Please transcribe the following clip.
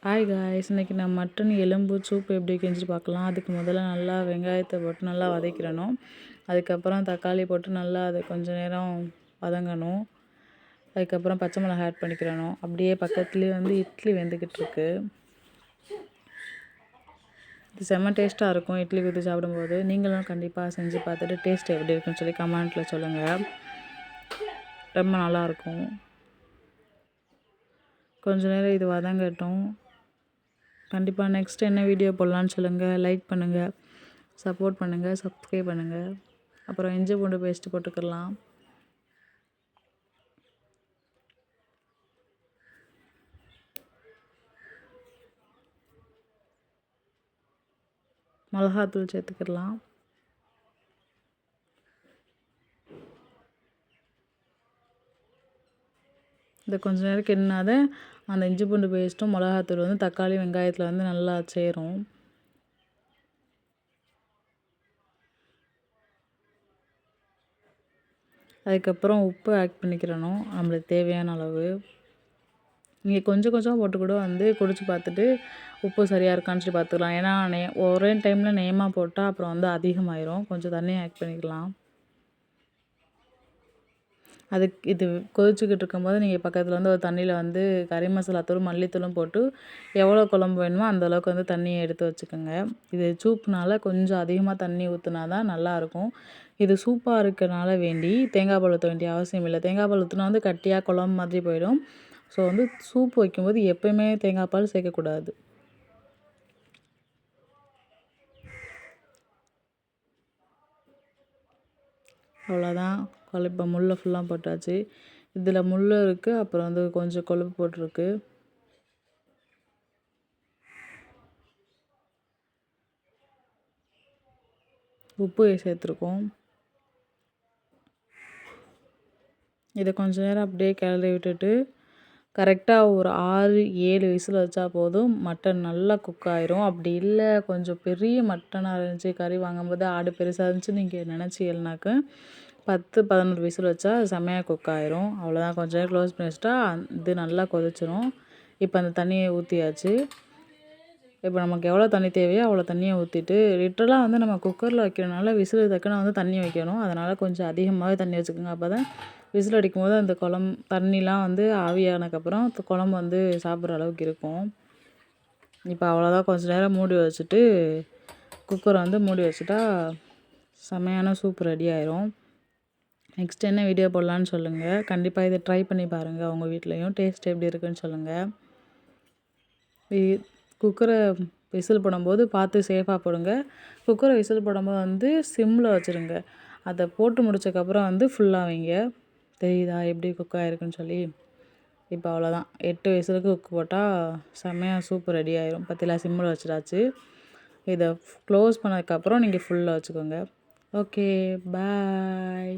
Hi guys, இன்றைக்கி நான் mutton எலும்பு சூப் எப்படி செஞ்சு பார்க்கலாம். அதுக்கு முதல்ல நல்லா வெங்காயத்தை போட்டு நல்லா வதக்கிடணும். அதுக்கப்புறம் தக்காளி போட்டு நல்லா அது கொஞ்சம் நேரம் வதங்கணும். அதுக்கப்புறம் பச்சை மிளகாய் ஆட் பண்ணிக்கிறணும். அப்படியே பக்கத்துலேயே இட்லி வெந்துக்கிட்டு இருக்கு. இது செம்ம டேஸ்ட்டாக இருக்கும் இட்லி ஊற்றி சாப்பிடும்போது. நீங்களும் கண்டிப்பாக செஞ்சு பார்த்துட்டு டேஸ்ட் எப்படி இருக்குன்னு சொல்லி கமெண்ட்டில் சொல்லுங்கள். ரொம்ப நல்லாயிருக்கும். கொஞ்சம் நேரம் இது வதங்கட்டும். கண்டிப்பாக நெக்ஸ்ட் என்ன வீடியோ போடலான்னு சொல்லுங்கள். லைக் பண்ணுங்கள், சப்போர்ட் பண்ணுங்கள், சப்ஸ்கிரைப் பண்ணுங்கள். அப்புறம் இஞ்சி பூண்டு பேஸ்ட்டு போட்டுக்கலாம். மிளகாத்தூள் சேர்த்துக்கலாம். இதை கொஞ்சம் நேரம் கிண்டினாத அந்த இஞ்சி பூண்டு பேஸ்ட்டும் மிளகாத்தூள் தக்காளி வெங்காயத்தில் நல்லா சேரும். அதுக்கப்புறம் உப்பு ஆட் பண்ணிக்கிறணும் நம்மளுக்கு தேவையான அளவு. நீங்கள் கொஞ்சம் கொஞ்சம் போட்டு கூட குடிச்சு பார்த்துட்டு உப்பு சரியாக இருக்கான்னு சொல்லி பார்த்துக்கலாம். ஏன்னா ஒரே டைமில் நேமாக போட்டால் அப்புறம் அதிகமாயிரும். கொஞ்சம் தண்ணி ஆட் பண்ணிக்கலாம். அதுக்கு இது கொதிச்சுக்கிட்டு இருக்கும்போது நீங்கள் பக்கத்தில் ஒரு தண்ணியில் கறி மசாலா தூள் மல்லித்தூளும் போட்டு எவ்வளோ குழம்பு வேணுமோ அந்தளவுக்கு தண்ணியை எடுத்து வச்சுக்கோங்க. இது சூப்புனால கொஞ்சம் அதிகமாக தண்ணி ஊற்றினா தான் நல்லாயிருக்கும். இது சூப்பாக இருக்கனால வேண்டி தேங்காய் பால் ஊற்ற வேண்டிய அவசியம் இல்லை. தேங்காய் பால் ஊற்றினா கட்டியாக குழம்பு மாதிரி போயிடும். ஸோ சூப்பு வைக்கும்போது எப்போயுமே தேங்காய் பால் சேர்க்கக்கூடாது. அவ்வளோதான். இப்போ முள்ளை ஃபுல்லாக போட்டாச்சு. இதில் முள் இருக்குது, அப்புறம் கொஞ்சம் கொழுப்பு போட்டிருக்கு. உப்பு சேர்த்துருக்கோம். இதை கொஞ்சம் நேரம் அப்படியே கிளறி விட்டுட்டு கரெக்டாக ஒரு 6-7 விசில் வச்சா போதும். மட்டன் நல்லா குக் ஆயிரும். அப்படி இல்லை கொஞ்சம் பெரிய மட்டனாக இருந்துச்சு, கறி வாங்கும்போது ஆடு பெருசாக இருந்துச்சு நீங்கள் நினச்சிங்கனாக்க 10-11 விசில் வச்சா செம்மையாக குக் ஆயிரும். அவ்வளோதான். கொஞ்சம் நேரம் க்ளோஸ் பண்ணி வச்சுட்டா இது நல்லா கொதிச்சிரும். இப்போ அந்த தண்ணியை ஊற்றியாச்சு. இப்போ நமக்கு எவ்வளோ தண்ணி தேவையோ அவ்வளோ தண்ணியை ஊற்றிட்டு லிட்டரலாக நம்ம குக்கரில் வைக்கிறனால விசில் தக்கன தண்ணி வைக்கணும். அதனால் கொஞ்சம் அதிகமாகவே தண்ணி வச்சுக்கோங்க. அப்போ தான் விசில் அடிக்கும்போது அந்த தண்ணிலாம் ஆவியானதுக்கப்புறம் குழம்பு சாப்பிட்ற அளவுக்கு இருக்கும். இப்போ அவ்வளோதான். கொஞ்சம் நேரம் மூடி வச்சுட்டு குக்கரை மூடி வச்சுட்டா செம்மையான சூப் ரெடி ஆயிரும். நெக்ஸ்ட் என்ன வீடியோ போடலான்னு சொல்லுங்கள். கண்டிப்பாக இதை ட்ரை பண்ணி பாருங்கள். உங்கள் வீட்லேயும் டேஸ்ட் எப்படி இருக்குன்னு சொல்லுங்கள். குக்கரை விசில் போடும்போது பார்த்து சேஃபாக போடுங்க. குக்கரை விசில் போடும்போது சிம்மில் வச்சுருங்க. அதை போட்டு முடிச்சக்கப்புறம் ஃபுல்லாக வைங்க. தெரியுதா எப்படி குக் ஆகிருக்குன்னு சொல்லி. இப்போ அவ்வளோதான். 8 விசிலுக்கு குக் போட்டால் செம்மையாக சூப்பு ரெடி ஆயிரும். பற்றில சிம்மில் வச்சுட்டாச்சு. இதை க்ளோஸ் பண்ணதுக்கப்புறம் நீங்கள் ஃபுல்லாக வச்சுக்கோங்க. ஓகே, பாய்.